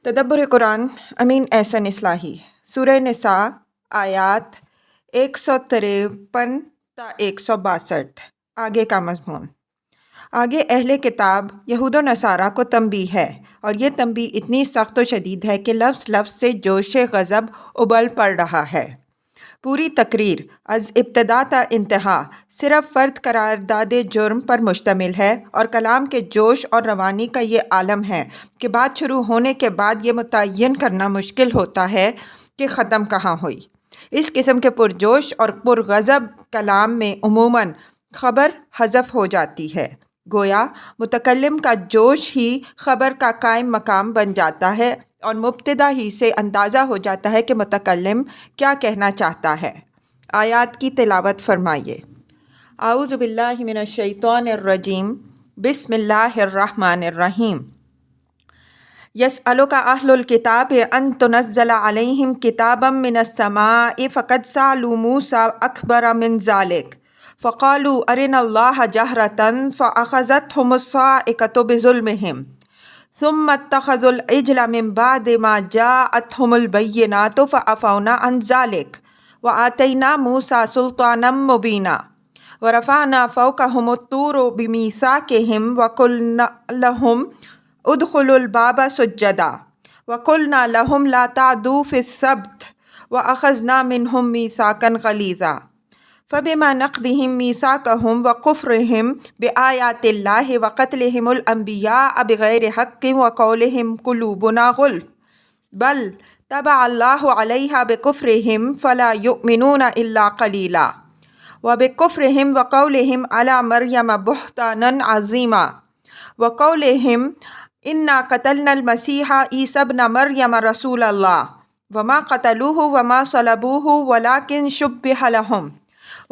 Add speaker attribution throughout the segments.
Speaker 1: تدبر قرآن امین احسن اصلاحی سورہ نساء آیات 153 تا 162۔ آگے کا مضمون۔ آگے اہل کتاب یہود و نصارہ کو تنبیہ ہے، اور یہ تنبیہ اتنی سخت و شدید ہے کہ لفظ لفظ سے جوش غضب ابل پڑ رہا ہے۔ پوری تقریر از ابتدا تا انتہا صرف فرد قرارداد جرم پر مشتمل ہے، اور کلام کے جوش اور روانی کا یہ عالم ہے کہ بات شروع ہونے کے بعد یہ متعین کرنا مشکل ہوتا ہے کہ ختم کہاں ہوئی۔ اس قسم کے پرجوش اور پرغضب کلام میں عموماً خبر حذف ہو جاتی ہے، گویا متکلم کا جوش ہی خبر کا قائم مقام بن جاتا ہے، اور مبتدا ہی سے اندازہ ہو جاتا ہے کہ متکلم کیا کہنا چاہتا ہے۔ آیات کی تلاوت فرمائیے۔ اعوذ باللہ من الشیطان الرجیم، بسم اللہ الرحمن الرحیم۔ یسألک اہل الکتاب ان تنزل علیہم کتابا من السماء فقد سألوا موسیٰ اکبر من ذلک فقالوا ارنا اللہ جہرۃ فأخذتہم الصاعقۃ بظلمہم ثم اتخذوا العجل من بعد ما جاءتهم البینات فعفونا عن ذلك وآتینا موسیٰ سلطانا مبینا ورفعنا فوقهم الطور بمیثاقہم وقلنا لهم ادخلوا الباب سجدا وقلنا لهم لا تعدوا في السبت وأخذنا منهم ميثاقا غليظا فبما نقضهم ميثاقهم وكفرهم بآيات الله وقتلهم الأنبياء بغير حق وقولهم قلوبنا غلف بل طبع الله عليها بكفرهم فلا يؤمنون إلا قليلا وبكفرهم وقولهم على مريم بهتانا عظيما وقولهم إنا قتلنا المسيح عيسى ابن مريم رسول الله وما قتلوه وما صلبوه ولكن شبه لهم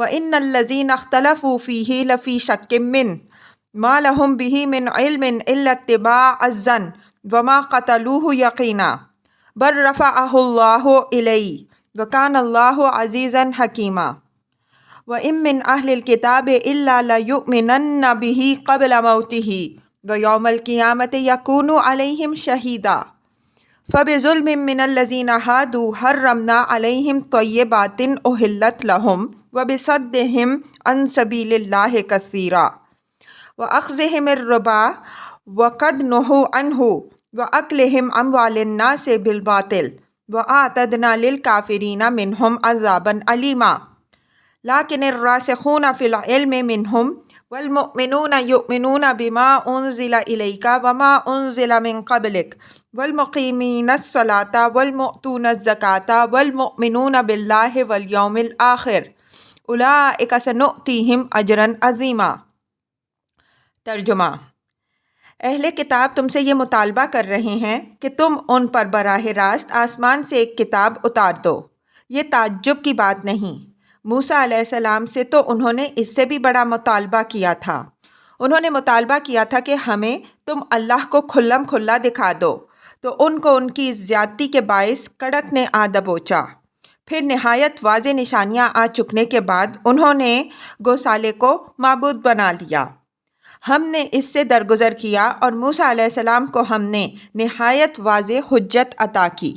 Speaker 1: وَإِنَّ الَّذِينَ اخْتَلَفُوا فِيهِ لَفِي شَكٍّ مِّنْهُ مَا لَهُم بِهِ مِنْ عِلْمٍ إِلَّا اتِّبَاعَ الظَّنِّ وَمَا قَتَلُوهُ يَقِينًا بَلْ رَفَعَهُ اللَّهُ إِلَيْهِ وَكَانَ اللَّهُ عَزِيزًا حَكِيمًا وَإِن مِّنْ أَهْلِ الْكِتَابِ إِلَّا لَيُؤْمِنَنَّ بِهِ قَبْلَ مَوْتِهِ وَيَوْمَ الْقِيَامَةِ يَكُونُ عَلَيْهِمْ شَهِيدًا فَبِظُلْمٍ مِّنَ الَّذِينَ هَادُوا حَرَّمْنَا عَلَيْهِمْ طَيِّبَاتٍ أُحِلَّتْ لَهُمْ وَبِصَدِّهِمْ عَن سَبِيلِ اللَّهِ كَثِيرًا وَأَخْذِهِمُ الرِّبَا وَقَدْ نُهُوا عَنْهُ وَأَكْلِهِمْ أَمْوَالِ النَّاسِ بِالْبَاطِلِ وَأَعْتَدْنَا لِلْكَافِرِينَ مِنْهُمْ عَذَابًا أَلِيمًا لَكِنِ الرَّاسِخُونَ فِي الْعِلْمِ مِنْهُمْ والمؤمنون يؤمنون بما أنزل إليك وما أنزل من قبلك والمقيمين الصلاة والمؤتون الزكاة والمؤمنون بالله واليوم الآخر أولئك سنؤتيهم أجرا عظيما۔ ترجمہ۔ اہل کتاب تم سے یہ مطالبہ کر رہے ہیں کہ تم ان پر براہ راست آسمان سے ایک کتاب اتار دو۔ یہ تعجب کی بات نہیں۔ موسیٰ علیہ السلام سے تو انہوں نے اس سے بھی بڑا مطالبہ کیا تھا۔ انہوں نے مطالبہ کیا تھا کہ ہمیں تم اللہ کو کھلم کھلا دکھا دو، تو ان کو ان کی زیادتی کے باعث کڑک نے آ دبوچا۔ پھر نہایت واضح نشانیاں آ چکنے کے بعد انہوں نے گوسالے کو معبود بنا لیا۔ ہم نے اس سے درگزر کیا، اور موسیٰ علیہ السلام کو ہم نے نہایت واضح حجت عطا کی،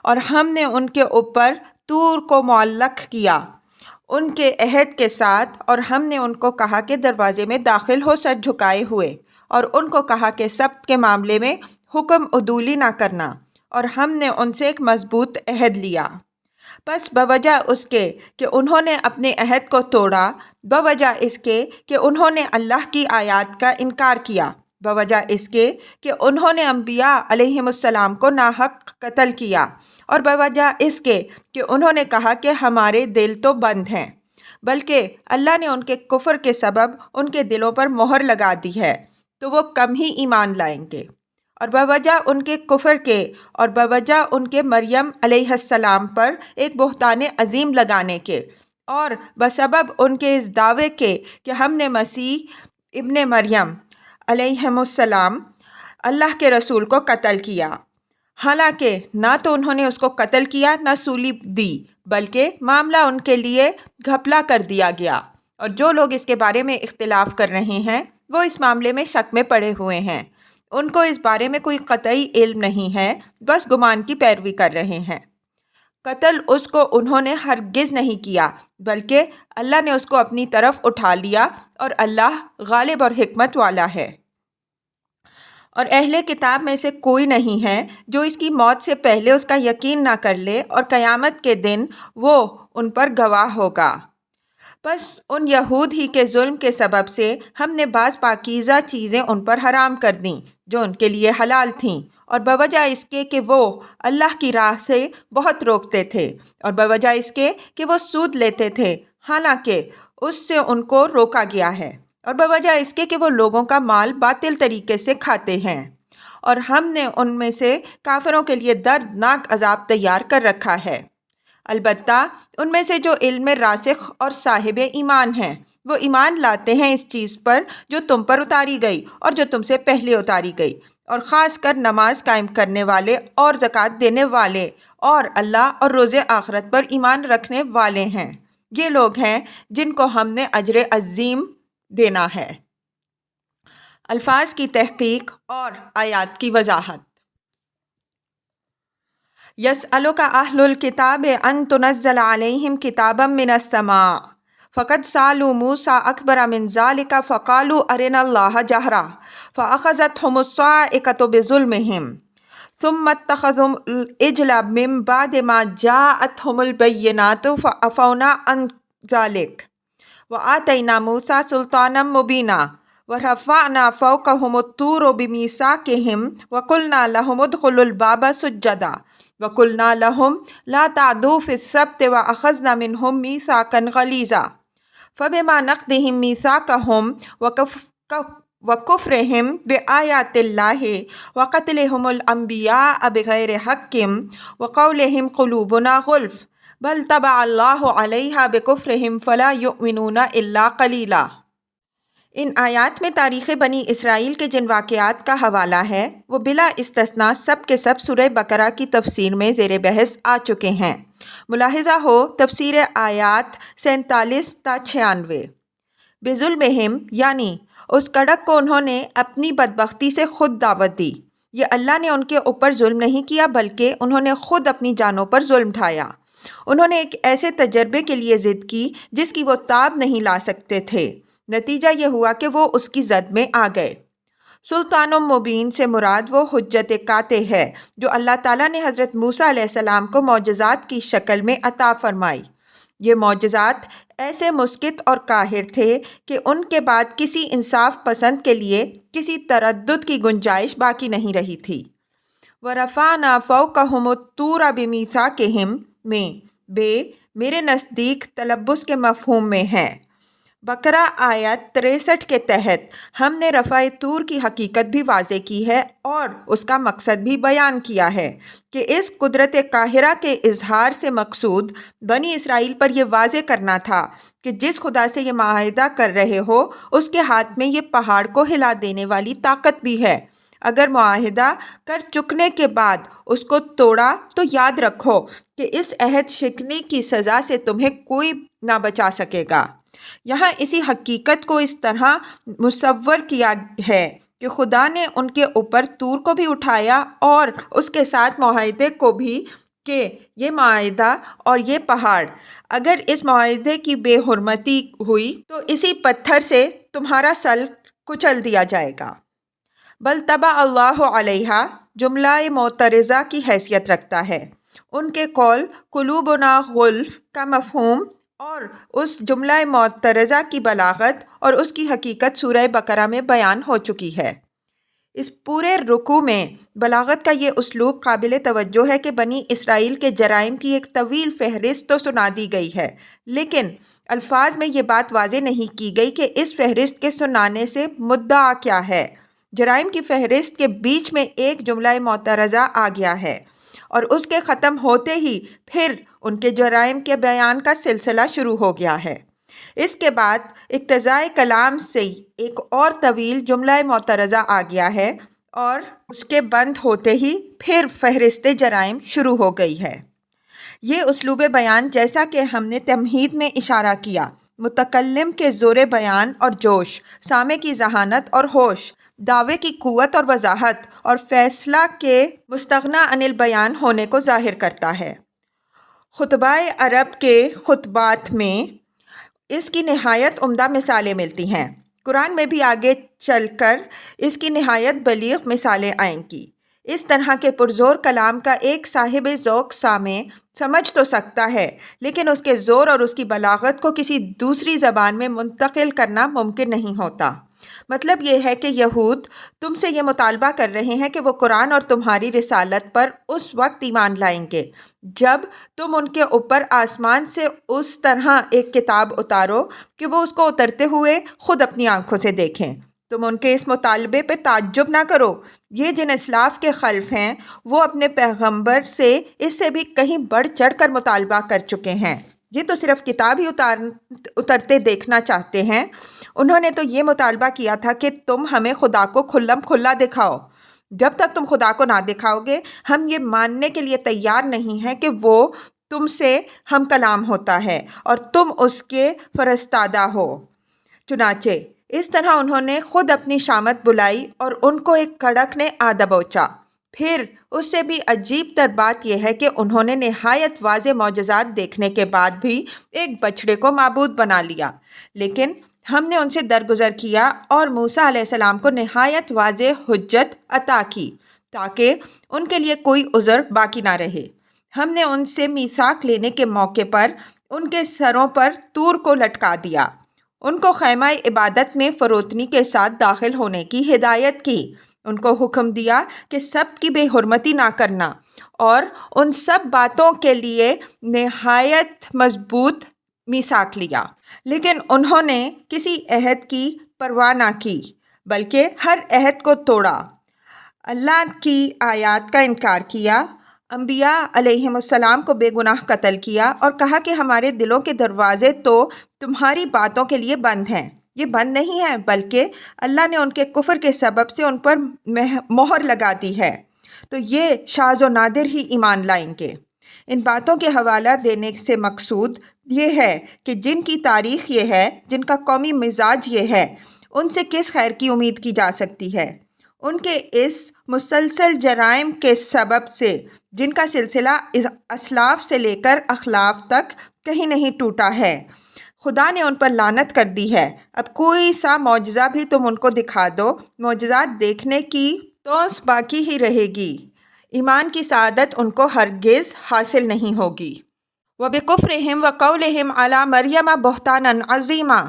Speaker 1: اور ہم نے ان کے اوپر طور کو معلق کیا ان کے عہد کے ساتھ، اور ہم نے ان کو کہا کہ دروازے میں داخل ہو سر جھکائے ہوئے، اور ان کو کہا کہ سبت کے معاملے میں حکم عدولی نہ کرنا، اور ہم نے ان سے ایک مضبوط عہد لیا۔ پس بوجہ اس کے کہ انہوں نے اپنے عہد کو توڑا، بوجہ اس کے کہ انہوں نے اللہ کی آیات کا انکار کیا، بوجہ اس کے کہ انہوں نے انبیاء علیہم السلام کو ناحق قتل کیا، اور بوجہ اس کے کہ انہوں نے کہا کہ ہمارے دل تو بند ہیں، بلکہ اللہ نے ان کے کفر کے سبب ان کے دلوں پر مہر لگا دی ہے، تو وہ کم ہی ایمان لائیں گے۔ اور بوجہ ان کے کفر کے اور بوجہ ان کے مریم علیہ السلام پر ایک بہتان عظیم لگانے کے، اور بسبب ان کے اس دعوے کے کہ ہم نے مسیح ابن مریم علیہ السلام اللہ کے رسول کو قتل کیا، حالانکہ نہ تو انہوں نے اس کو قتل کیا نہ سولی دی، بلکہ معاملہ ان کے لیے گھپلا کر دیا گیا، اور جو لوگ اس کے بارے میں اختلاف کر رہے ہیں وہ اس معاملے میں شک میں پڑے ہوئے ہیں۔ ان کو اس بارے میں کوئی قطعی علم نہیں ہے، بس گمان کی پیروی کر رہے ہیں۔ قتل اس کو انہوں نے ہرگز نہیں کیا، بلکہ اللہ نے اس کو اپنی طرف اٹھا لیا، اور اللہ غالب اور حکمت والا ہے۔ اور اہل کتاب میں سے کوئی نہیں ہے جو اس کی موت سے پہلے اس کا یقین نہ کر لے، اور قیامت کے دن وہ ان پر گواہ ہوگا۔ بس ان یہود ہی کے ظلم کے سبب سے ہم نے بعض پاکیزہ چیزیں ان پر حرام کر دیں جو ان کے لیے حلال تھیں، اور بوجہ اس کے کہ وہ اللہ کی راہ سے بہت روکتے تھے، اور بوجہ اس کے کہ وہ سود لیتے تھے، حالانکہ اس سے ان کو روکا گیا ہے، اور بوجہ اس کے کہ وہ لوگوں کا مال باطل طریقے سے کھاتے ہیں، اور ہم نے ان میں سے کافروں کے لیے دردناک عذاب تیار کر رکھا ہے۔ البتہ ان میں سے جو علم میں راسخ اور صاحب ایمان ہیں، وہ ایمان لاتے ہیں اس چیز پر جو تم پر اتاری گئی اور جو تم سے پہلے اتاری گئی، اور خاص کر نماز قائم کرنے والے اور زکوٰۃ دینے والے اور اللہ اور روز آخرت پر ایمان رکھنے والے ہیں۔ یہ لوگ ہیں جن کو ہم نے اجر عظیم دینا ہے۔ الفاظ کی تحقیق اور آیات کی وضاحت۔ یسألک اہل الکتاب ان تنزل علیہم کتابا من السماء فقد سألوا موسیٰ اکبر من ذلک فقالوا ارنا اللہ جہرا فأخذتهم الصاعقۃ بظلمہم ثم اتخذوا العجل من بعد ما جاءتهم البینات فعفونا عن ذلک وآتینا موسیٰ سلطانا مبینا ورفعنا فوقهم الطور بمیثاقہم وقلنا لهم ادخلوا الباب سجدا وَقُلْنَا لَهُمْ لَا تَعْدُوا فِي السَّبْتِ وَأَخَذْنَا مِنْهُمْ مِيثَاقًا غَلِيظًا فَبِمَا نَقْضِهِمْ مِيثَاقَهُمْ وَكُفْرِهِمْ بِآيَاتِ اللَّهِ وَقَتْلِهِمُ الْأَنْبِيَاءَ بِغَيْرِ حَقٍّ وَقَوْلِهِمْ قُلُوبُنَا غُلْفٌ بَلْ طَبَعَ اللَّهُ عَلَيْهَا بِكُفْرِهِمْ فَلَا يُؤْمِنُونَ إِلَّا قَلِيلًا۔ ان آیات میں تاریخ بنی اسرائیل کے جن واقعات کا حوالہ ہے وہ بلا استثناء سب کے سب سورہ بقرہ کی تفسیر میں زیر بحث آ چکے ہیں۔ ملاحظہ ہو تفسیر آیات 47 تا 96۔ بظلمہم یعنی اس کڑک کو انہوں نے اپنی بدبختی سے خود دعوت دی۔ یہ اللہ نے ان کے اوپر ظلم نہیں کیا بلکہ انہوں نے خود اپنی جانوں پر ظلم ڈھایا۔ انہوں نے ایک ایسے تجربے کے لیے ضد کی جس کی وہ تاب نہیں لا سکتے تھے، نتیجہ یہ ہوا کہ وہ اس کی زد میں آ گئے۔ سلطان مبین سے مراد وہ حجت قاطع ہے جو اللہ تعالیٰ نے حضرت موسیٰ علیہ السلام کو معجزات کی شکل میں عطا فرمائی۔ یہ معجزات ایسے مسکت اور قاہر تھے کہ ان کے بعد کسی انصاف پسند کے لیے کسی تردد کی گنجائش باقی نہیں رہی تھی۔ وَرَفَعْنَا فَوْقَهُمُ الطُّورَ بِمِيثَاقِهِمْ میں بے میرے نزدیک تلبس کے مفہوم میں ہے۔ بقرہ آیت 63 کے تحت ہم نے رفع طور کی حقیقت بھی واضح کی ہے اور اس کا مقصد بھی بیان کیا ہے کہ اس قدرت قاہرہ کے اظہار سے مقصود بنی اسرائیل پر یہ واضح کرنا تھا کہ جس خدا سے یہ معاہدہ کر رہے ہو اس کے ہاتھ میں یہ پہاڑ کو ہلا دینے والی طاقت بھی ہے۔ اگر معاہدہ کر چکنے کے بعد اس کو توڑا تو یاد رکھو کہ اس عہد شکنی کی سزا سے تمہیں کوئی نہ بچا سکے گا۔ یہاں اسی حقیقت کو اس طرح مصور کیا ہے کہ خدا نے ان کے اوپر طور کو بھی اٹھایا اور اس کے ساتھ معاہدے کو بھی کہ یہ معاہدہ اور یہ پہاڑ اگر اس معاہدے کی بے حرمتی ہوئی تو اسی پتھر سے تمہارا سل کچل دیا جائے گا۔ بل طبع اللہ علیہا جملہ معترضہ کی حیثیت رکھتا ہے۔ ان کے قول قلوبنا غلف کا مفہوم اور اس جملہ معترضہ کی بلاغت اور اس کی حقیقت سورہ بقرہ میں بیان ہو چکی ہے۔ اس پورے رکوع میں بلاغت کا یہ اسلوب قابل توجہ ہے کہ بنی اسرائیل کے جرائم کی ایک طویل فہرست تو سنا دی گئی ہے، لیکن الفاظ میں یہ بات واضح نہیں کی گئی کہ اس فہرست کے سنانے سے مدعا کیا ہے۔ جرائم کی فہرست کے بیچ میں ایک جملہ معترضہ آ گیا ہے اور اس کے ختم ہوتے ہی پھر ان کے جرائم کے بیان کا سلسلہ شروع ہو گیا ہے۔ اس کے بعد اقتضائے کلام سے ایک اور طویل جملہ معترضہ آ گیا ہے اور اس کے بند ہوتے ہی پھر فہرست جرائم شروع ہو گئی ہے۔ یہ اسلوب بیان جیسا کہ ہم نے تمہید میں اشارہ کیا، متکلم کے زور بیان اور جوش، سامع کی ذہانت اور ہوش، دعوے کی قوت اور وضاحت اور فیصلہ کے مستغنی عن البیان ہونے کو ظاہر کرتا ہے۔ خطبہ عرب کے خطبات میں اس کی نہایت عمدہ مثالیں ملتی ہیں۔ قرآن میں بھی آگے چل کر اس کی نہایت بلیغ مثالیں آئیں گی۔ اس طرح کے پرزور کلام کا ایک صاحب ذوق سامع سمجھ تو سکتا ہے، لیکن اس کے زور اور اس کی بلاغت کو کسی دوسری زبان میں منتقل کرنا ممکن نہیں ہوتا۔ مطلب یہ ہے کہ یہود تم سے یہ مطالبہ کر رہے ہیں کہ وہ قرآن اور تمہاری رسالت پر اس وقت ایمان لائیں گے جب تم ان کے اوپر آسمان سے اس طرح ایک کتاب اتارو کہ وہ اس کو اترتے ہوئے خود اپنی آنکھوں سے دیکھیں۔ تم ان کے اس مطالبے پہ تعجب نہ کرو۔ یہ جن اسلاف کے خلف ہیں وہ اپنے پیغمبر سے اس سے بھی کہیں بڑھ چڑھ کر مطالبہ کر چکے ہیں۔ یہ تو صرف کتاب ہی اترتے دیکھنا چاہتے ہیں۔ انہوں نے تو یہ مطالبہ کیا تھا کہ تم ہمیں خدا کو کھلم کھلا دکھاؤ۔ جب تک تم خدا کو نہ دکھاؤ گے ہم یہ ماننے کے لیے تیار نہیں ہیں کہ وہ تم سے ہم کلام ہوتا ہے اور تم اس کے فرستادہ ہو۔ چنانچہ اس طرح انہوں نے خود اپنی شامت بلائی اور ان کو ایک کڑک نے آ دبوچا۔ پھر اس سے بھی عجیب تر بات یہ ہے کہ انہوں نے نہایت واضح معجزات دیکھنے کے بعد بھی ایک بچڑے کو معبود بنا لیا، لیکن ہم نے ان سے درگزر کیا اور موسیٰ علیہ السلام کو نہایت واضح حجت عطا کی تاکہ ان کے لیے کوئی عذر باقی نہ رہے۔ ہم نے ان سے میثاق لینے کے موقع پر ان کے سروں پر طور کو لٹکا دیا، ان کو خیمہ عبادت میں فروتنی کے ساتھ داخل ہونے کی ہدایت کی، ان کو حکم دیا کہ سب کی بے حرمتی نہ کرنا، اور ان سب باتوں کے لیے نہایت مضبوط میثاق لیا۔ لیکن انہوں نے کسی عہد کی پرواہ نہ کی بلکہ ہر عہد کو توڑا، اللہ کی آیات کا انکار کیا، انبیاء علیہم السلام کو بے گناہ قتل کیا اور کہا کہ ہمارے دلوں کے دروازے تو تمہاری باتوں کے لیے بند ہیں۔ یہ بند نہیں ہیں بلکہ اللہ نے ان کے کفر کے سبب سے ان پر مہر لگا دی ہے، تو یہ شاذ و نادر ہی ایمان لائیں گے۔ ان باتوں کے حوالہ دینے سے مقصود یہ ہے کہ جن کی تاریخ یہ ہے، جن کا قومی مزاج یہ ہے، ان سے کس خیر کی امید کی جا سکتی ہے؟ ان کے اس مسلسل جرائم کے سبب سے جن کا سلسلہ اسلاف سے لے کر اخلاف تک کہیں نہیں ٹوٹا ہے، خدا نے ان پر لعنت کر دی ہے۔ اب کوئی سا معجزہ بھی تم ان کو دکھا دو، معجزات دیکھنے کی توس باقی ہی رہے گی، ایمان کی سعادت ان کو ہرگز حاصل نہیں ہوگی۔ وَبِكُفْرِهِمْ وَقَوْلِهِمْ عَلَى مَرْيَمَ بُهْتَانًا عَظِيمًا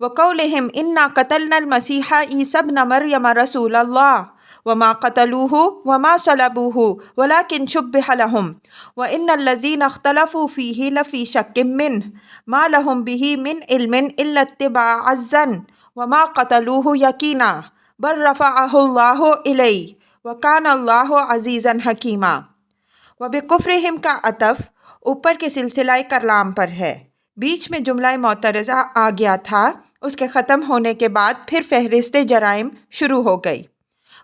Speaker 1: وَقَوْلِهِمْ إِنَّا قَتَلْنَا الْمَسِيحَ عِيسَى ابْنَ مَرْيَمَ رَسُولَ اللَّهِ وَمَا قَتَلُوهُ وَمَا صَلَبُوهُ وَلَكِنْ شُبِّهَ لَهُمْ وَإِنَّ الَّذِينَ اخْتَلَفُوا فِيهِ لَفِي شَكٍّ مِّنْهُ مَا لَهُمْ بِهِ مِنْ عِلْمٍ إِلَّا اتِّبَاعَ الظَّنِّ وَمَا قَتَلُوهُ يَقِينًا بَلْ رَفَعَهُ اللَّهُ إِلَيْهِ وَكَانَ اللَّهُ عَزِيزًا حَكِيمًا۔ وَبِكُفْرِهِمْ کا عطف اوپر کے سلسلہ کلام پر ہے، بیچ میں جملہ معترضہ آ گیا تھا، اس کے ختم ہونے کے بعد پھر فہرست جرائم شروع ہو گئی۔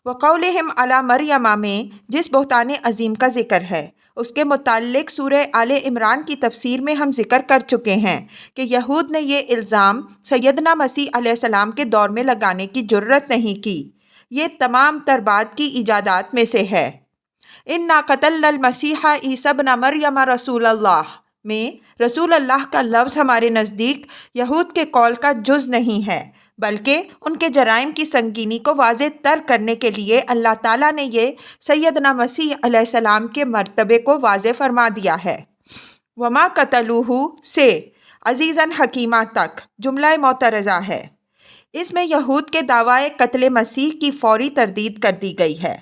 Speaker 1: وَقَوْلِهِمْ عَلَى مَرْيَمَ میں جس بہتان عظیم کا ذکر ہے اس کے متعلق سورہ آل عمران کی تفسیر میں ہم ذکر کر چکے ہیں کہ یہود نے یہ الزام سیدنا مسیح علیہ السلام کے دور میں لگانے کی جرت نہیں کی۔ یہ تمام تر بات کی ایجادات میں سے ہے۔ اِنَّا قَتَلْنَا الْمَسِيحَ عِيسَى ابْنَ مَرْيَمَ رَسُولَ اللَّهِ میں رسول اللہ کا لفظ ہمارے نزدیک یہود کے قول کا جز نہیں ہے، بلکہ ان کے جرائم کی سنگینی کو واضح تر کرنے کے لیے اللہ تعالیٰ نے یہ سیدنا مسیح علیہ السلام کے مرتبے کو واضح فرما دیا ہے۔ وما قتلوہ سے عزیزاً حکیمہ تک جملہ معترضہ ہے۔ اس میں یہود کے دعوی قتل مسیح کی فوری تردید کر دی گئی ہے۔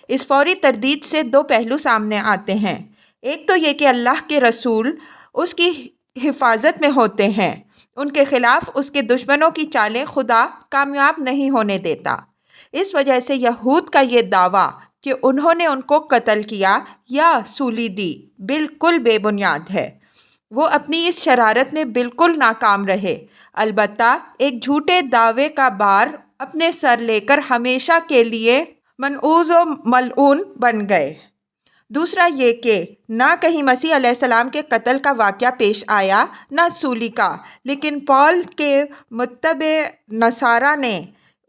Speaker 1: اس فوری تردید سے دو پہلو سامنے آتے ہیں۔ ایک تو یہ کہ اللہ کے رسول اس کی حفاظت میں ہوتے ہیں، ان کے خلاف اس کے دشمنوں کی چالیں خدا کامیاب نہیں ہونے دیتا۔ اس وجہ سے یہود کا یہ دعویٰ کہ انہوں نے ان کو قتل کیا یا سولی دی بالکل بے بنیاد ہے۔ وہ اپنی اس شرارت میں بالکل ناکام رہے، البتہ ایک جھوٹے دعوے کا بار اپنے سر لے کر ہمیشہ کے لیے منعوذ و ملعون بن گئے۔ دوسرا یہ کہ نہ کہیں مسیح علیہ السلام کے قتل کا واقعہ پیش آیا نہ سولی کا، لیکن پال کے متبع نصارہ نے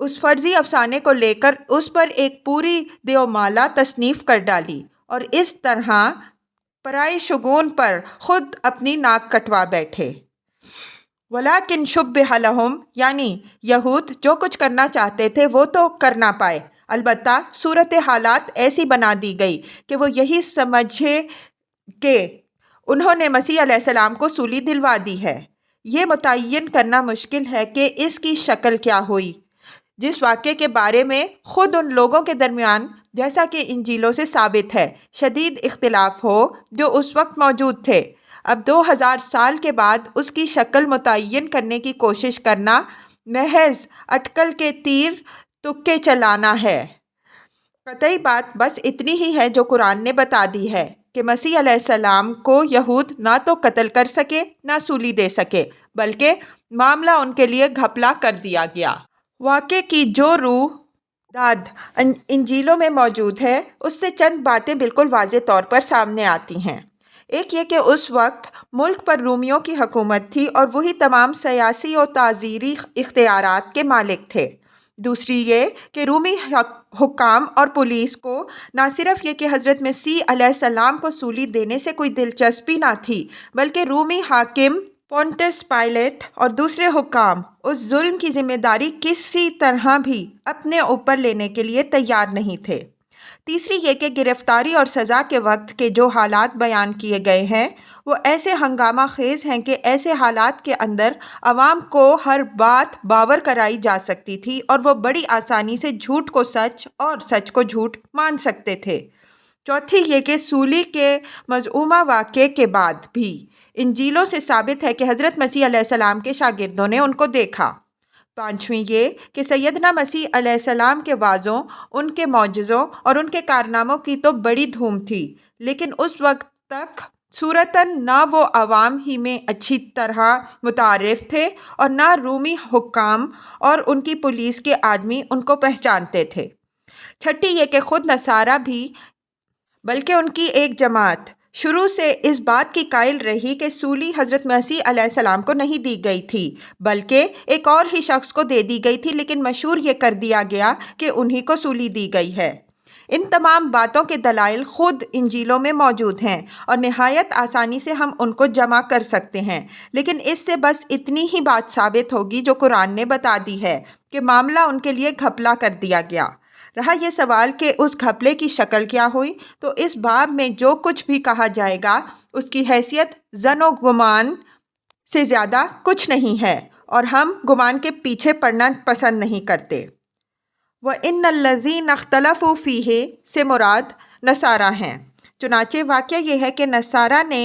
Speaker 1: اس فرضی افسانے کو لے کر اس پر ایک پوری دیومالا تصنیف کر ڈالی اور اس طرح پرائی شگون پر خود اپنی ناک کٹوا بیٹھے۔ وَلَٰكِن شُبِّهَ لَهُمْ، یعنی یہود جو کچھ کرنا چاہتے تھے وہ تو کر نہ پائے، البتہ صورت حالات ایسی بنا دی گئی کہ وہ یہی سمجھے کہ انہوں نے مسیح علیہ السلام کو سولی دلوا دی ہے۔ یہ متعین کرنا مشکل ہے کہ اس کی شکل کیا ہوئی، جس واقعے کے بارے میں خود ان لوگوں کے درمیان، جیسا کہ انجیلوں سے ثابت ہے، شدید اختلاف ہو جو اس وقت موجود تھے۔ اب 2000 سال کے بعد اس کی شکل متعین کرنے کی کوشش کرنا محض اٹکل کے تیر تکے چلانا ہے۔ قطعی بات بس اتنی ہی ہے جو قرآن نے بتا دی ہے کہ مسیح علیہ السلام کو یہود نہ تو قتل کر سکے نہ سولی دے سکے، بلکہ معاملہ ان کے لیے گھپلا کر دیا گیا۔ واقعے کی جو روح داد انجیلوں میں موجود ہے اس سے چند باتیں بالکل واضح طور پر سامنے آتی ہیں۔ ایک یہ کہ اس وقت ملک پر رومیوں کی حکومت تھی اور وہی تمام سیاسی و تعزیری اختیارات کے مالک تھے۔ دوسری یہ کہ رومی حکام اور پولیس کو نہ صرف یہ کہ حضرت مسیح علیہ السلام کو سولی دینے سے کوئی دلچسپی نہ تھی، بلکہ رومی حاکم پونٹس پائلٹ اور دوسرے حکام اس ظلم کی ذمہ داری کسی طرح بھی اپنے اوپر لینے کے لیے تیار نہیں تھے۔ تیسری یہ کہ گرفتاری اور سزا کے وقت کے جو حالات بیان کیے گئے ہیں وہ ایسے ہنگامہ خیز ہیں کہ ایسے حالات کے اندر عوام کو ہر بات باور کرائی جا سکتی تھی اور وہ بڑی آسانی سے جھوٹ کو سچ اور سچ کو جھوٹ مان سکتے تھے۔ چوتھی یہ کہ سولی کے مزعومہ واقعے کے بعد بھی انجیلوں سے ثابت ہے کہ حضرت مسیح علیہ السلام کے شاگردوں نے ان کو دیکھا۔ پانچویں یہ کہ سیدنا مسیح علیہ السلام کے وعظوں، ان کے معجزوں اور ان کے کارناموں کی تو بڑی دھوم تھی، لیکن اس وقت تک صورتاً نہ وہ عوام ہی میں اچھی طرح متعارف تھے اور نہ رومی حکام اور ان کی پولیس کے آدمی ان کو پہچانتے تھے۔ چھٹی یہ کہ خود نصارہ بھی، بلکہ ان کی ایک جماعت شروع سے اس بات کی قائل رہی کہ سولی حضرت مسیح علیہ السلام کو نہیں دی گئی تھی، بلکہ ایک اور ہی شخص کو دے دی گئی تھی، لیکن مشہور یہ کر دیا گیا کہ انہی کو سولی دی گئی ہے۔ ان تمام باتوں کے دلائل خود انجیلوں میں موجود ہیں اور نہایت آسانی سے ہم ان کو جمع کر سکتے ہیں، لیکن اس سے بس اتنی ہی بات ثابت ہوگی جو قرآن نے بتا دی ہے کہ معاملہ ان کے لیے گھپلا کر دیا گیا۔ رہا یہ سوال کہ اس گھپلے کی شکل کیا ہوئی، تو اس باب میں جو کچھ بھی کہا جائے گا اس کی حیثیت ظن و گمان سے زیادہ کچھ نہیں ہے، اور ہم گمان کے پیچھے پڑنا پسند نہیں کرتے۔ وَإِنَّ الَّذِينَ اخْتَلَفُوا فِيهِ سے مراد نصارہ ہیں۔ چنانچہ واقعہ یہ ہے کہ نصارہ نے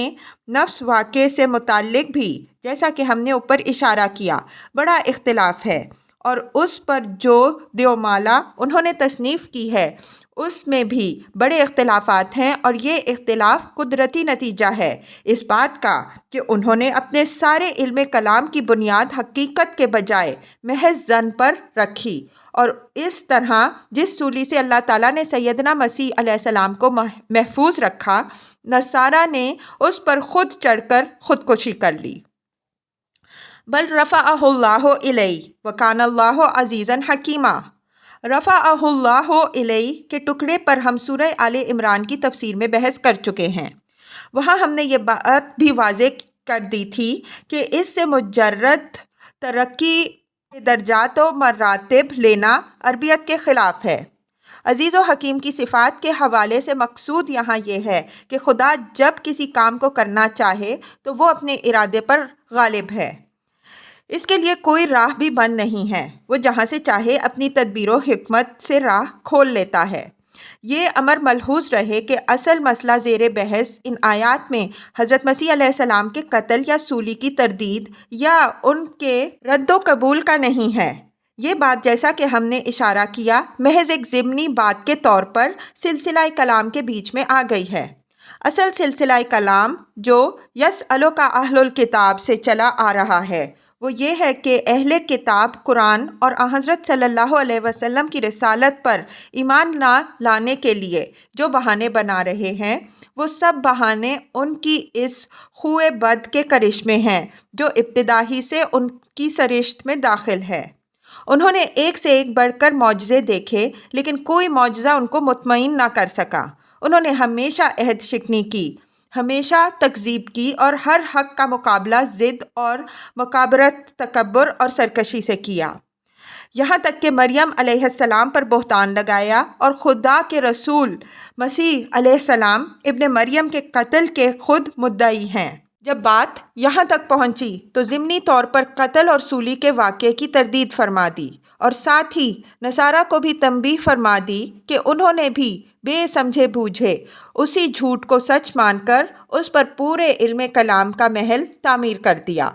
Speaker 1: نفس واقعے سے متعلق بھی، جیسا کہ ہم نے اوپر اشارہ کیا، بڑا اختلاف ہے، اور اس پر جو دیومالا انہوں نے تصنیف کی ہے اس میں بھی بڑے اختلافات ہیں، اور یہ اختلاف قدرتی نتیجہ ہے اس بات کا کہ انہوں نے اپنے سارے علم کلام کی بنیاد حقیقت کے بجائے محض ظن پر رکھی، اور اس طرح جس سولی سے اللہ تعالیٰ نے سیدنا مسیح علیہ السلام کو محفوظ رکھا، نصارہ نے اس پر خود چڑھ کر خودکشی کر لی۔ بل رفعہ اللہ الیہ وکان اللہ عزیزاً حکیما۔ رفعہ اللہ الیہ کے ٹکڑے پر ہم سورہ آل عمران کی تفسیر میں بحث کر چکے ہیں۔ وہاں ہم نے یہ بات بھی واضح کر دی تھی کہ اس سے مجرد ترقی کے درجات و مراتب لینا عربیت کے خلاف ہے۔ عزیز و حکیم کی صفات کے حوالے سے مقصود یہاں یہ ہے کہ خدا جب کسی کام کو کرنا چاہے تو وہ اپنے ارادے پر غالب ہے، اس کے لیے کوئی راہ بھی بند نہیں ہے، وہ جہاں سے چاہے اپنی تدبیر و حکمت سے راہ کھول لیتا ہے۔ یہ امر ملحوظ رہے کہ اصل مسئلہ زیر بحث ان آیات میں حضرت مسیح علیہ السلام کے قتل یا سولی کی تردید یا ان کے رد و قبول کا نہیں ہے۔ یہ بات، جیسا کہ ہم نے اشارہ کیا، محض ایک ضمنی بات کے طور پر سلسلہ کلام کے بیچ میں آ گئی ہے۔ اصل سلسلہ کلام جو یسألک اہل الکتاب سے چلا آ رہا ہے وہ یہ ہے کہ اہل کتاب قرآن اور حضرت صلی اللہ علیہ وسلم کی رسالت پر ایمان نہ لانے کے لیے جو بہانے بنا رہے ہیں، وہ سب بہانے ان کی اس خوئے بد کے کرشمے ہیں جو ابتدا ہی سے ان کی سرشت میں داخل ہے، انہوں نے ایک سے ایک بڑھ کر معجزے دیکھے، لیکن کوئی معجزہ ان کو مطمئن نہ کر سکا۔ انہوں نے ہمیشہ عہد شکنی کی، ہمیشہ تکذیب کی اور ہر حق کا مقابلہ ضد اور مکابرت، تکبر اور سرکشی سے کیا، یہاں تک کہ مریم علیہ السلام پر بہتان لگایا اور خدا کے رسول مسیح علیہ السلام ابن مریم کے قتل کے خود مدعی ہیں۔ جب بات یہاں تک پہنچی تو ضمنی طور پر قتل اور سولی کے واقعے کی تردید فرما دی، اور ساتھ ہی نصارہ کو بھی تنبیہ فرما دی کہ انہوں نے بھی بے سمجھے بوجھے اسی جھوٹ کو سچ مان کر اس پر پورے علم کلام کا محل تعمیر کر دیا۔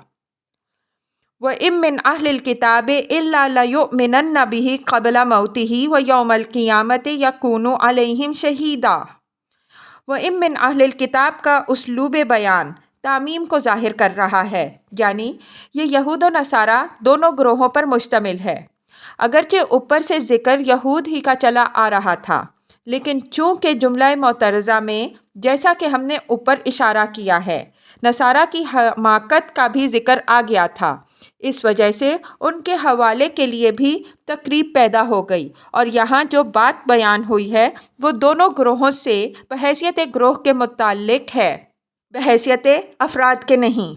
Speaker 1: وَإِن مِّنْ أَهْلِ الْكِتَابِ إِلَّا لَيُؤْمِنَنَّ بِهِ قَبْلَ مَوْتِهِ وَيَوْمَ الْقِيَامَةِ يَكُونُ عَلَيْهِمْ شَهِيدًا۔ وَإِن مِّنْ أَهْلِ الْكِتَاب کا اسلوب بیان تعمیم کو ظاہر کر رہا ہے، یعنی یہ یہود و نصارہ دونوں گروہوں پر مشتمل ہے۔ اگرچہ اوپر سے ذکر یہود ہی کا چلا آ رہا تھا، لیکن چونکہ جملہ معترضہ میں جیسا کہ ہم نے اوپر اشارہ کیا ہے نصارہ کی حماقت کا بھی ذکر آ گیا تھا، اس وجہ سے ان کے حوالے کے لیے بھی تقریب پیدا ہو گئی، اور یہاں جو بات بیان ہوئی ہے وہ دونوں گروہوں سے بحیثیت گروہ کے متعلق ہے، بحیثیت افراد کے نہیں۔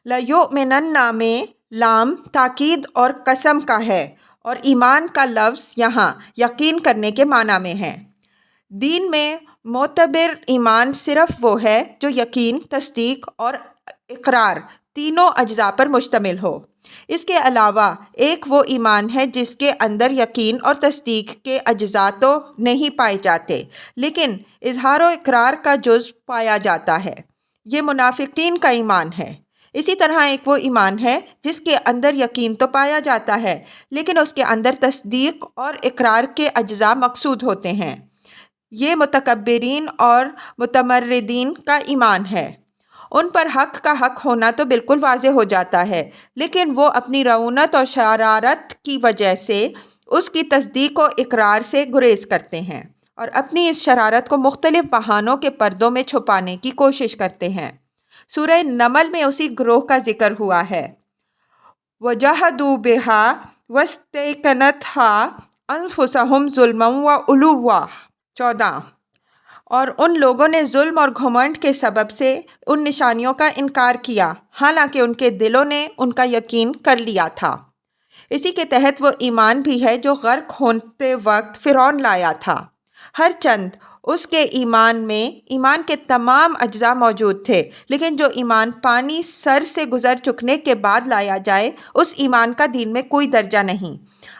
Speaker 1: لَيُؤْمِنَنَّ میں لام تاکید اور قسم کا ہے، اور ایمان کا لفظ یہاں یقین کرنے کے معنی میں ہے۔ دین میں معتبر ایمان صرف وہ ہے جو یقین، تصدیق اور اقرار تینوں اجزاء پر مشتمل ہو۔ اس کے علاوہ ایک وہ ایمان ہے جس کے اندر یقین اور تصدیق کے اجزاء تو نہیں پائے جاتے، لیکن اظہار و اقرار کا جزو پایا جاتا ہے، یہ منافقین کا ایمان ہے۔ اسی طرح ایک وہ ایمان ہے جس کے اندر یقین تو پایا جاتا ہے، لیکن اس کے اندر تصدیق اور اقرار کے اجزاء مقصود ہوتے ہیں، یہ متکبرین اور متمردین کا ایمان ہے۔ ان پر حق کا حق ہونا تو بالکل واضح ہو جاتا ہے، لیکن وہ اپنی رعونت اور شرارت کی وجہ سے اس کی تصدیق و اقرار سے گریز کرتے ہیں، اور اپنی اس شرارت کو مختلف بہانوں کے پردوں میں چھپانے کی کوشش کرتے ہیں۔ سورہ نمل میں اسی گروہ کا ذکر ہوا ہے۔ وَجَحَدُوا بِهَا وَاسْتَيْقَنَتْهَا أَنفُسُهُمْ ظُلْمًا وَعُلُوًّا 14۔ اور ان لوگوں نے ظلم اور گھمنڈ کے سبب سے ان نشانیوں کا انکار کیا، حالانکہ ان کے دلوں نے ان کا یقین کر لیا تھا۔ اسی کے تحت وہ ایمان بھی ہے جو غرق ہوتے وقت فرعون لایا تھا، ہر چند اس کے ایمان میں ایمان کے تمام اجزاء موجود تھے، لیکن جو ایمان پانی سر سے گزر چکنے کے بعد لایا جائے اس ایمان کا دین میں کوئی درجہ نہیں۔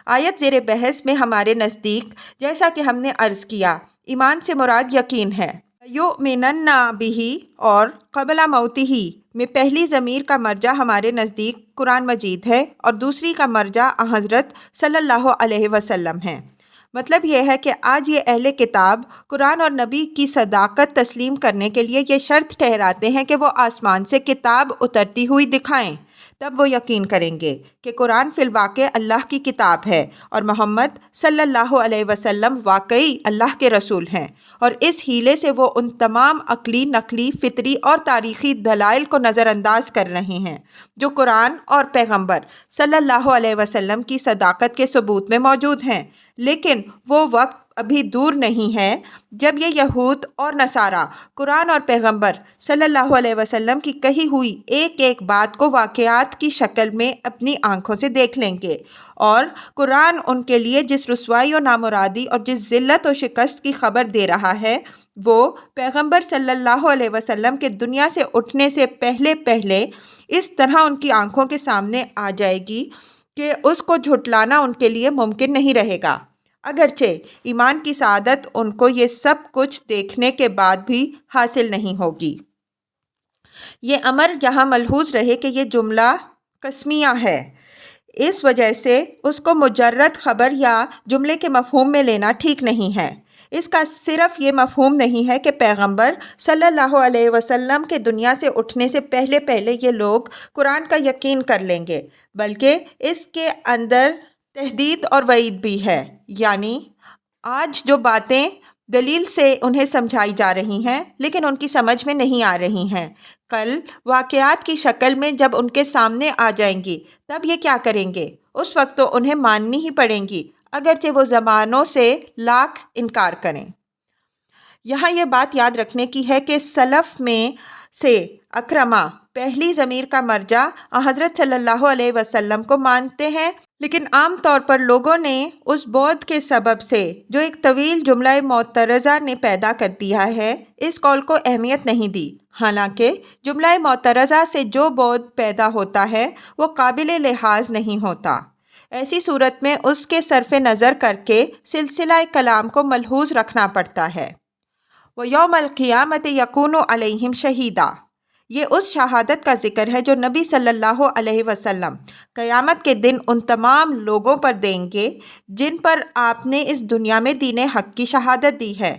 Speaker 1: آیت زیر بحث میں ہمارے نزدیک جیسا کہ ہم نے عرض کیا ایمان سے مراد یقین ہے۔ یؤمنن بہ اور قبل موتہ میں پہلی ضمیر کا مرجع ہمارے نزدیک قرآن مجید ہے، اور دوسری کا مرجع حضرت صلی اللہ علیہ وسلم ہے۔ مطلب یہ ہے کہ آج یہ اہل کتاب قرآن اور نبی کی صداقت تسلیم کرنے کے لیے یہ شرط ٹھہراتے ہیں کہ وہ آسمان سے کتاب اترتی ہوئی دکھائیں، تب وہ یقین کریں گے کہ قرآن فی الواقع اللہ کی کتاب ہے اور محمد صلی اللہ علیہ وسلم واقعی اللہ کے رسول ہیں، اور اس ہیلے سے وہ ان تمام عقلی، نقلی، فطری اور تاریخی دلائل کو نظر انداز کر رہے ہیں جو قرآن اور پیغمبر صلی اللہ علیہ وسلم کی صداقت کے ثبوت میں موجود ہیں۔ لیکن وہ وقت ابھی دور نہیں ہے جب یہ یہود اور نصارہ قرآن اور پیغمبر صلی اللہ علیہ وسلم کی کہی ہوئی ایک ایک بات کو واقعات کی شکل میں اپنی آنکھوں سے دیکھ لیں گے، اور قرآن ان کے لیے جس رسوائی و نامرادی اور جس ذلت و شکست کی خبر دے رہا ہے وہ پیغمبر صلی اللہ علیہ وسلم کے دنیا سے اٹھنے سے پہلے پہلے اس طرح ان کی آنکھوں کے سامنے آ جائے گی کہ اس کو جھٹلانا ان کے لیے ممکن نہیں رہے گا، اگرچہ ایمان کی سعادت ان کو یہ سب کچھ دیکھنے کے بعد بھی حاصل نہیں ہوگی۔ یہ امر یہاں ملحوظ رہے کہ یہ جملہ قسمیہ ہے، اس وجہ سے اس کو مجرد خبر یا جملے کے مفہوم میں لینا ٹھیک نہیں ہے۔ اس کا صرف یہ مفہوم نہیں ہے کہ پیغمبر صلی اللہ علیہ وسلم کے دنیا سے اٹھنے سے پہلے پہلے یہ لوگ قرآن کا یقین کر لیں گے، بلکہ اس کے اندر تہدید اور وعید بھی ہے، یعنی آج جو باتیں دلیل سے انہیں سمجھائی جا رہی ہیں لیکن ان کی سمجھ میں نہیں آ رہی ہیں، کل واقعات کی شکل میں جب ان کے سامنے آ جائیں گی تب یہ کیا کریں گے؟ اس وقت تو انہیں ماننی ہی پڑیں گی، اگرچہ وہ زبانوں سے لاکھ انکار کریں۔ یہاں یہ بات یاد رکھنے کی ہے کہ سلف میں سے اکرما پہلی ضمیر کا مرجع حضرت صلی اللہ علیہ وسلم کو مانتے ہیں، لیکن عام طور پر لوگوں نے اس بعد کے سبب سے جو ایک طویل جملہ معترضہ نے پیدا کر دیا ہے، اس قول کو اہمیت نہیں دی۔ حالانکہ جملہ معترضہ سے جو بعد پیدا ہوتا ہے وہ قابل لحاظ نہیں ہوتا۔ ایسی صورت میں اس کے صرف نظر کر کے سلسلہ کلام کو ملحوظ رکھنا پڑتا ہے۔ وَيَوْمَ الْقِيَامَةِ يَكُونُ عَلَيْهِمْ شَهِيدًا، یہ اس شہادت کا ذکر ہے جو نبی صلی اللہ علیہ وسلم قیامت کے دن ان تمام لوگوں پر دیں گے جن پر آپ نے اس دنیا میں دین حق کی شہادت دی ہے۔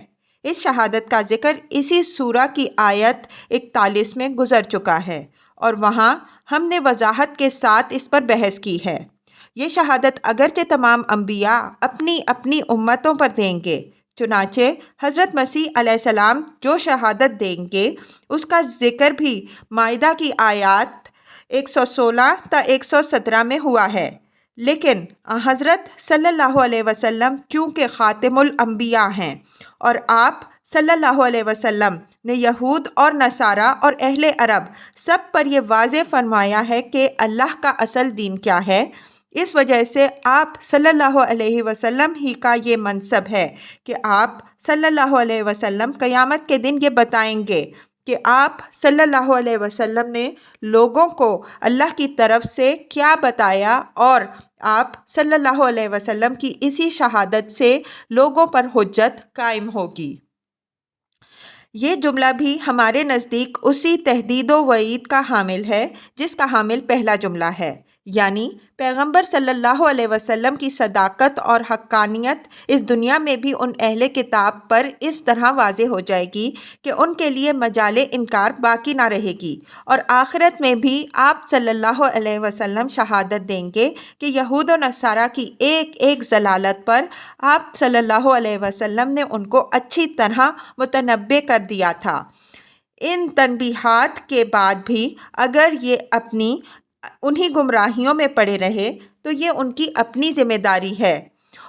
Speaker 1: اس شہادت کا ذکر اسی سورہ کی آیت 41 میں گزر چکا ہے، اور وہاں ہم نے وضاحت کے ساتھ اس پر بحث کی ہے۔ یہ شہادت اگرچہ تمام انبیاء اپنی اپنی امتوں پر دیں گے، چنانچہ حضرت مسیح علیہ السلام جو شہادت دیں گے اس کا ذکر بھی مائدہ کی آیات 116 تا 117 میں ہوا ہے، لیکن حضرت صلی اللہ علیہ وسلم چونکہ خاتم الانبیاء ہیں اور آپ صلی اللہ علیہ وسلم نے یہود اور نصارہ اور اہل عرب سب پر یہ واضح فرمایا ہے کہ اللہ کا اصل دین کیا ہے، اس وجہ سے آپ صلی اللہ علیہ وسلم ہی کا یہ منصب ہے کہ آپ صلی اللہ علیہ وسلم قیامت کے دن یہ بتائیں گے کہ آپ صلی اللہ علیہ وسلم نے لوگوں کو اللہ کی طرف سے کیا بتایا، اور آپ صلی اللہ علیہ وسلم کی اسی شہادت سے لوگوں پر حجت قائم ہوگی۔ یہ جملہ بھی ہمارے نزدیک اسی تہدید و وعید کا حامل ہے جس کا حامل پہلا جملہ ہے، یعنی پیغمبر صلی اللہ علیہ وسلم کی صداقت اور حقانیت اس دنیا میں بھی ان اہل کتاب پر اس طرح واضح ہو جائے گی کہ ان کے لیے مجال انکار باقی نہ رہے گی، اور آخرت میں بھی آپ صلی اللہ علیہ وسلم شہادت دیں گے کہ یہود و نصارہ کی ایک ایک ضلالت پر آپ صلی اللہ علیہ وسلم نے ان کو اچھی طرح متنبع کر دیا تھا۔ ان تنبیہات کے بعد بھی اگر یہ انہی گمراہیوں میں پڑے رہے تو یہ ان کی اپنی ذمہ داری ہے،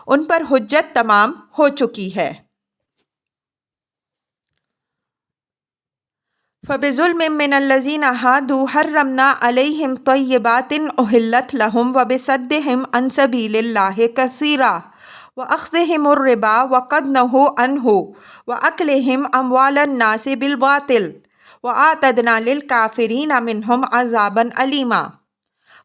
Speaker 1: ان پر حجت تمام ہو چکی ہے۔ فَبِظُلْمٍ مِّنَ الَّذِينَ هَادُوا حَرَّمْنَا عَلَيْهِمْ طَيِّبَاتٍ أُحِلَّتْ لَهُمْ وَبِصَدِّهِمْ عَن سَبِيلِ اللَّهِ كَثِيرًا وَأَخْذِهِمُ الرِّبَا وَقَدْ نَهُوا عَنْهُ وَأَكْلِهِمْ أَمْوَالَ النَّاسِ بِالْبَاطِلِ وَأَعْتَدْنَا لِلْكَافِرِينَ مِنْهُمْ عَذَابًا أَلِيمًا۔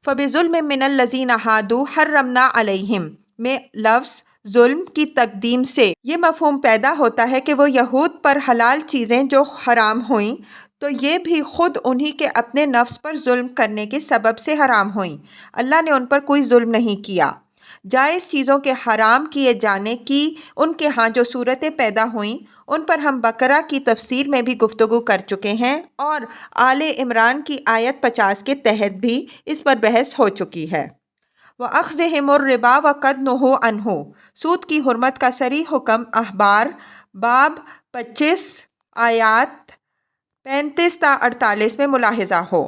Speaker 1: فَبِظُلْمٍ مِّنَ الَّذِينَ هَادُوا حَرَّمْنَا عَلَيْهِمْ میں لفظ ظلم کی تقدیم سے یہ مفہوم پیدا ہوتا ہے کہ وہ یہود پر حلال چیزیں جو حرام ہوئیں تو یہ بھی خود انہی کے اپنے نفس پر ظلم کرنے کے سبب سے حرام ہوئیں۔ اللہ نے ان پر کوئی ظلم نہیں کیا۔ جائز چیزوں کے حرام کیے جانے کی ان کے ہاں جو صورتیں پیدا ہوئیں ان پر ہم بقرہ کی تفسیر میں بھی گفتگو کر چکے ہیں، اور آل عمران کی آیت 50 کے تحت بھی اس پر بحث ہو چکی ہے۔ وَأَخْذِهِمُ الرِّبَا وَقَدْ نُهُوا عَنْهُ، سود کی حرمت کا صریح حکم احبار باب 25 آیات 35 تا 48 میں ملاحظہ ہو۔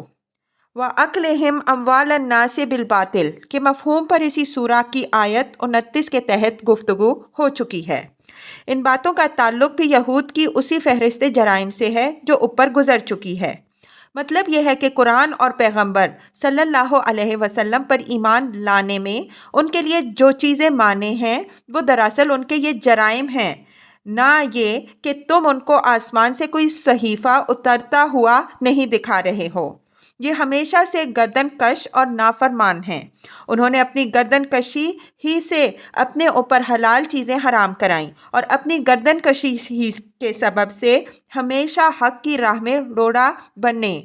Speaker 1: وَأَكْلِهِمْ أَمْوَالَ النَّاسِ بِالْبَاطِلِ کے مفہوم پر اسی سورہ کی آیت 29 کے تحت گفتگو ہو چکی ہے۔ ان باتوں کا تعلق بھی یہود کی اسی فہرست جرائم سے ہے جو اوپر گزر چکی ہے۔ مطلب یہ ہے کہ قرآن اور پیغمبر صلی اللہ علیہ وسلم پر ایمان لانے میں ان کے لیے جو چیزیں مانے ہیں وہ دراصل ان کے یہ جرائم ہیں، نہ یہ کہ تم ان کو آسمان سے کوئی صحیفہ اترتا ہوا نہیں دکھا رہے ہو۔ یہ ہمیشہ سے گردن کش اور نافرمان ہیں۔ انہوں نے اپنی گردن کشی ہی سے اپنے اوپر حلال چیزیں حرام کرائیں، اور اپنی گردن کشی ہی کے سبب سے ہمیشہ حق کی راہ میں روڑا بنے،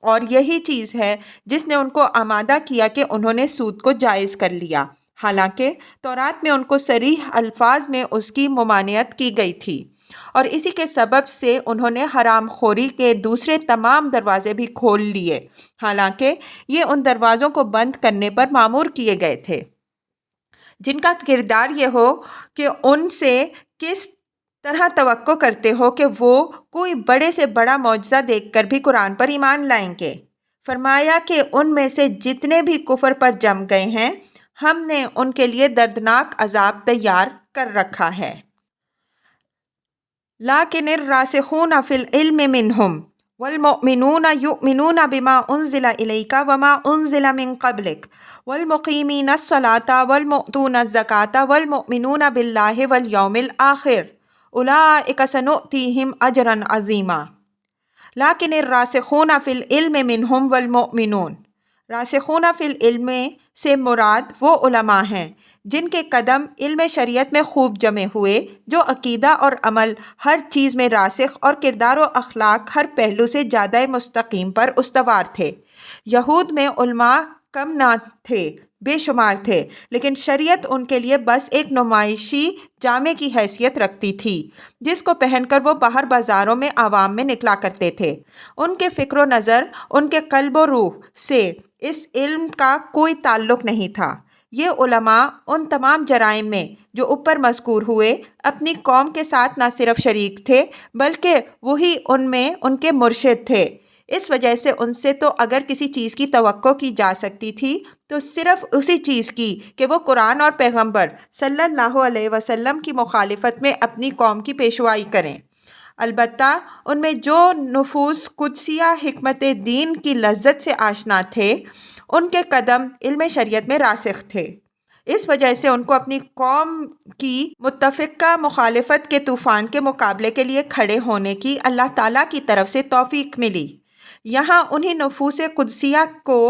Speaker 1: اور یہی چیز ہے جس نے ان کو آمادہ کیا کہ انہوں نے سود کو جائز کر لیا، حالانکہ تورات میں ان کو صریح الفاظ میں اس کی ممانعت کی گئی تھی، اور اسی کے سبب سے انہوں نے حرام خوری کے دوسرے تمام دروازے بھی کھول لیے، حالانکہ یہ ان دروازوں کو بند کرنے پر مامور کیے گئے تھے جن کا کردار یہ ہو کہ ان سے کس طرح توقع کرتے ہو کہ وہ کوئی بڑے سے بڑا معجزہ دیکھ کر بھی قرآن پر ایمان لائیں گے۔ فرمایا کہ ان میں سے جتنے بھی کفر پر جم گئے ہیں ہم نے ان کے لیے دردناک عذاب تیار کر رکھا ہے۔ لیکن الراسخون فی العلم منہم والمؤمنون یؤمنون بما انزل الیک وما انزل من قبلک والمقیمین الصلاۃ والمؤتون الزکاۃ والمؤمنون باللہ والیوم الآخر اولئک سنؤتیہم اجرا عظیما۔ لیکن الراسخون فی العلم منہم والمؤمنون، راسخون فی العلم سے مراد وہ علماء ہیں جن کے قدم علم شریعت میں خوب جمے ہوئے، جو عقیدہ اور عمل ہر چیز میں راسخ اور کردار و اخلاق ہر پہلو سے زیادہ مستقیم پر استوار تھے۔ یہود میں علماء کم نہ تھے، بے شمار تھے، لیکن شریعت ان کے لیے بس ایک نمائشی جامے کی حیثیت رکھتی تھی جس کو پہن کر وہ باہر بازاروں میں عوام میں نکلا کرتے تھے۔ ان کے فکر و نظر، ان کے قلب و روح سے اس علم کا کوئی تعلق نہیں تھا۔ یہ علماء ان تمام جرائم میں جو اوپر مذکور ہوئے اپنی قوم کے ساتھ نہ صرف شریک تھے بلکہ وہی ان میں ان کے مرشد تھے۔ اس وجہ سے ان سے تو اگر کسی چیز کی توقع کی جا سکتی تھی تو صرف اسی چیز کی کہ وہ قرآن اور پیغمبر صلی اللہ علیہ وسلم کی مخالفت میں اپنی قوم کی پیشوائی کریں۔ البتہ ان میں جو نفوس قدسیہ حکمت دین کی لذت سے آشنا تھے، ان کے قدم علم شریعت میں راسخ تھے۔ اس وجہ سے ان کو اپنی قوم کی متفقہ مخالفت کے طوفان کے مقابلے کے لیے کھڑے ہونے کی اللہ تعالیٰ کی طرف سے توفیق ملی۔ یہاں انہی نفوس قدسیہ کو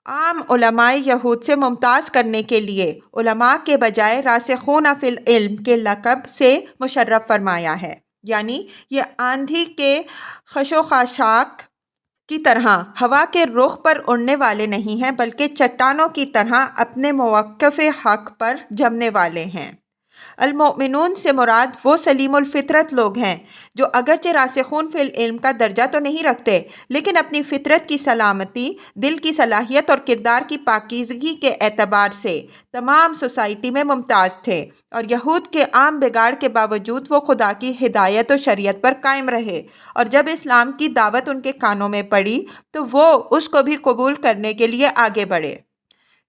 Speaker 1: عام علماء یہود سے ممتاز کرنے کے لیے علماء کے بجائے راسخون فی العلم کے لقب سے مشرف فرمایا ہے، یعنی یہ آندھی کے خشوخاشاک کی طرح ہوا کے رخ پر اڑنے والے نہیں ہیں بلکہ چٹانوں کی طرح اپنے موقف حق پر جمنے والے ہیں۔ المؤمنون سے مراد وہ سلیم الفطرت لوگ ہیں جو اگرچہ راسخون فی العلم کا درجہ تو نہیں رکھتے لیکن اپنی فطرت کی سلامتی، دل کی صلاحیت اور کردار کی پاکیزگی کے اعتبار سے تمام سوسائٹی میں ممتاز تھے، اور یہود کے عام بگاڑ کے باوجود وہ خدا کی ہدایت و شریعت پر قائم رہے، اور جب اسلام کی دعوت ان کے کانوں میں پڑی تو وہ اس کو بھی قبول کرنے کے لیے آگے بڑھے۔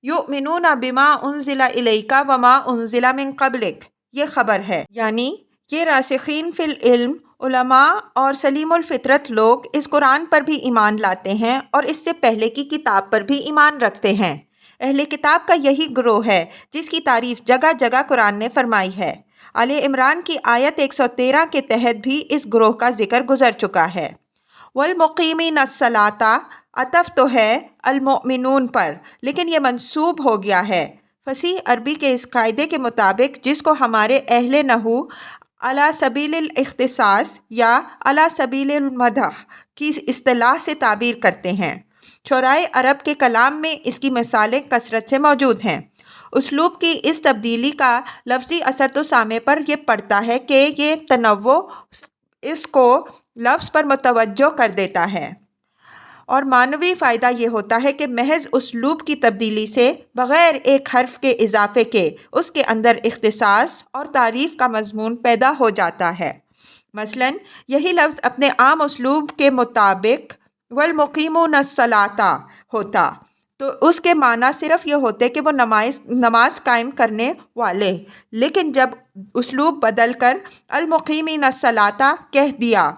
Speaker 1: یؤمنون بما انزل الیک وما انزل من قبلک، یہ خبر ہے، یعنی یہ راسخین فی العلم علماء اور سلیم الفطرت لوگ اس قرآن پر بھی ایمان لاتے ہیں اور اس سے پہلے کی کتاب پر بھی ایمان رکھتے ہیں۔ اہل کتاب کا یہی گروہ ہے جس کی تعریف جگہ جگہ قرآن نے فرمائی ہے۔ آل عمران کی آیت 113 کے تحت بھی اس گروہ کا ذکر گزر چکا ہے۔ والمقیمین الصلاۃ عطف تو ہے المؤمنون پر، لیکن یہ منسوب ہو گیا ہے۔ فصیح عربی کے اس قاعدے کے مطابق جس کو ہمارے اہل نحو علی سبیل الاختصاص یا علی سبیل المدح کی اصطلاح سے تعبیر کرتے ہیں، شعرائے عرب کے کلام میں اس کی مثالیں کثرت سے موجود ہیں۔ اسلوب کی اس تبدیلی کا لفظی اثر تو سامع پر یہ پڑتا ہے کہ یہ تنوع اس کو لفظ پر متوجہ کر دیتا ہے، اور معنوی فائدہ یہ ہوتا ہے کہ محض اسلوب کی تبدیلی سے بغیر ایک حرف کے اضافے کے اس کے اندر اختصاص اور تعریف کا مضمون پیدا ہو جاتا ہے۔ مثلاً یہی لفظ اپنے عام اسلوب کے مطابق والمقیمون الصلاۃ ہوتا تو اس کے معنی صرف یہ ہوتے کہ وہ نماز قائم کرنے والے، لیکن جب اسلوب بدل کر المقیمین الصلاۃ کہہ دیا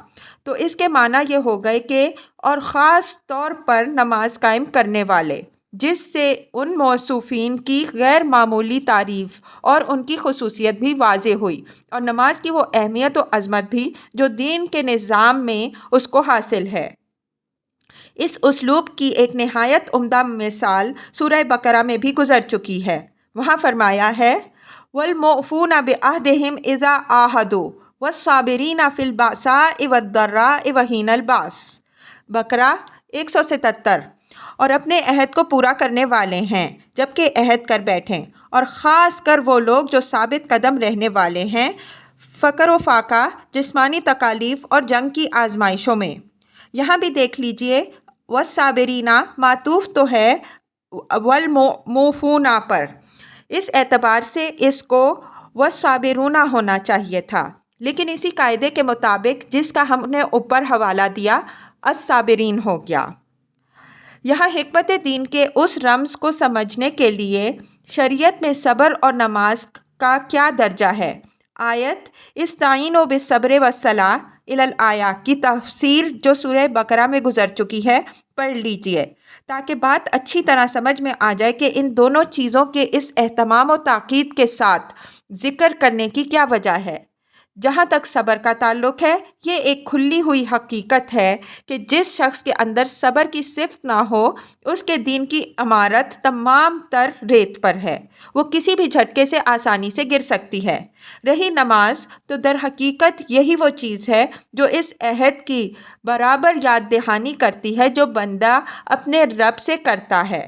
Speaker 1: تو اس کے معنی یہ ہو گئے کہ اور خاص طور پر نماز قائم کرنے والے، جس سے ان موصوفین کی غیر معمولی تعریف اور ان کی خصوصیت بھی واضح ہوئی، اور نماز کی وہ اہمیت و عظمت بھی جو دین کے نظام میں اس کو حاصل ہے۔ اس اسلوب کی ایک نہایت عمدہ مثال سورہ بقرہ میں بھی گزر چکی ہے۔ وہاں فرمایا ہے وَالْمُوفُونَ بِعَهْدِهِمْ إِذَا عَاهَدُوا وَالصَّابِرِينَ فِي الْبَأْسَاءِ وَالضَّرَّاءِ وَحِينَ الْبَأْسِ، بقرہ 177۔ اور اپنے عہد کو پورا کرنے والے ہیں جبکہ عہد کر بیٹھیں، اور خاص کر وہ لوگ جو ثابت قدم رہنے والے ہیں فقر و فاقہ، جسمانی تکالیف اور جنگ کی آزمائشوں میں۔ یہاں بھی دیکھ لیجئے والصابرین معطوف تو ہے والموفون پر، اس اعتبار سے اس کو والصابرون ہونا چاہیے تھا، لیکن اسی قاعدے کے مطابق جس کا ہم نے اوپر حوالہ دیا الصابرین ہو گیا۔ یہاں حکمت دین کے اس رمز کو سمجھنے کے لیے شریعت میں صبر اور نماز کا کیا درجہ ہے۔ آیت استعینوا بالصبر والصلاۃ الآیہ کی تفسیر جو سورہ بقرہ میں گزر چکی ہے پڑھ لیجئے تاکہ بات اچھی طرح سمجھ میں آ جائے کہ ان دونوں چیزوں کے اس اہتمام و تاکید کے ساتھ ذکر کرنے کی کیا وجہ ہے۔ جہاں تک صبر کا تعلق ہے، یہ ایک کھلی ہوئی حقیقت ہے کہ جس شخص کے اندر صبر کی صفت نہ ہو اس کے دین کی عمارت تمام تر ریت پر ہے، وہ کسی بھی جھٹکے سے آسانی سے گر سکتی ہے۔ رہی نماز تو در حقیقت یہی وہ چیز ہے جو اس عہد کی برابر یاد دہانی کرتی ہے جو بندہ اپنے رب سے کرتا ہے۔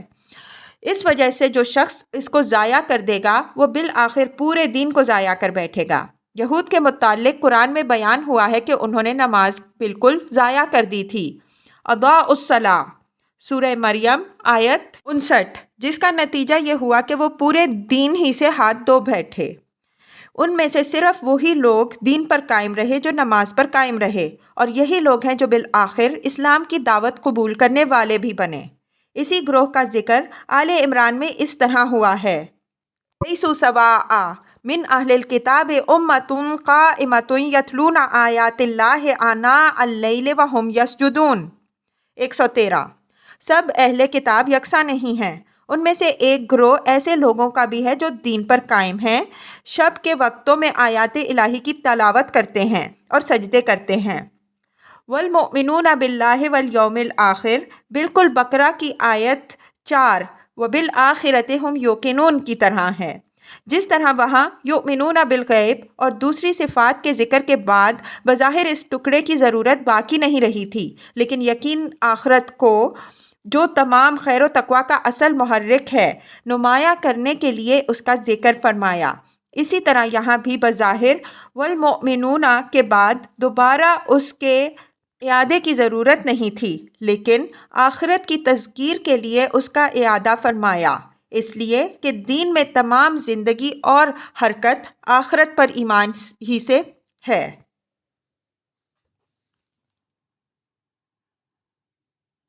Speaker 1: اس وجہ سے جو شخص اس کو ضائع کر دے گا وہ بالآخر پورے دین کو ضائع کر بیٹھے گا۔ یہود کے متعلق قرآن میں بیان ہوا ہے کہ انہوں نے نماز بالکل ضائع کر دی تھی۔ اضاعوا الصلاۃ سورہ مریم آیت 59، جس کا نتیجہ یہ ہوا کہ وہ پورے دین ہی سے ہاتھ دھو بیٹھے۔ ان میں سے صرف وہی لوگ دین پر قائم رہے جو نماز پر قائم رہے، اور یہی لوگ ہیں جو بالآخر اسلام کی دعوت قبول کرنے والے بھی بنے۔ اسی گروہ کا ذکر آل عمران میں اس طرح ہوا ہے: لیسوا سواء من اہل الکتاب امۃ قائمۃ یتلون آیات اللہ آناء اللیل وہم یسجدون۔ 113، سب اہل کتاب یکساں نہیں ہیں، ان میں سے ایک گروہ ایسے لوگوں کا بھی ہے جو دین پر قائم ہیں، شب کے وقتوں میں آیات الہی کی تلاوت کرتے ہیں اور سجدے کرتے ہیں۔ والمؤمنون باللہ والیوم الآخر بالکل بقرہ کی آیت 4 وبالآخرۃ ھم یوقنون کی طرح ہے۔ جس طرح وہاں یؤمنون بالغیب اور دوسری صفات کے ذکر کے بعد بظاہر اس ٹکڑے کی ضرورت باقی نہیں رہی تھی، لیکن یقین آخرت کو جو تمام خیر و تقویٰ کا اصل محرک ہے نمایاں کرنے کے لیے اس کا ذکر فرمایا، اسی طرح یہاں بھی بظاہر والمؤمنون کے بعد دوبارہ اس کے اعادے کی ضرورت نہیں تھی، لیکن آخرت کی تذکیر کے لیے اس کا اعادہ فرمایا، اس لیے کہ دین میں تمام زندگی اور حرکت آخرت پر ایمان ہی سے ہے۔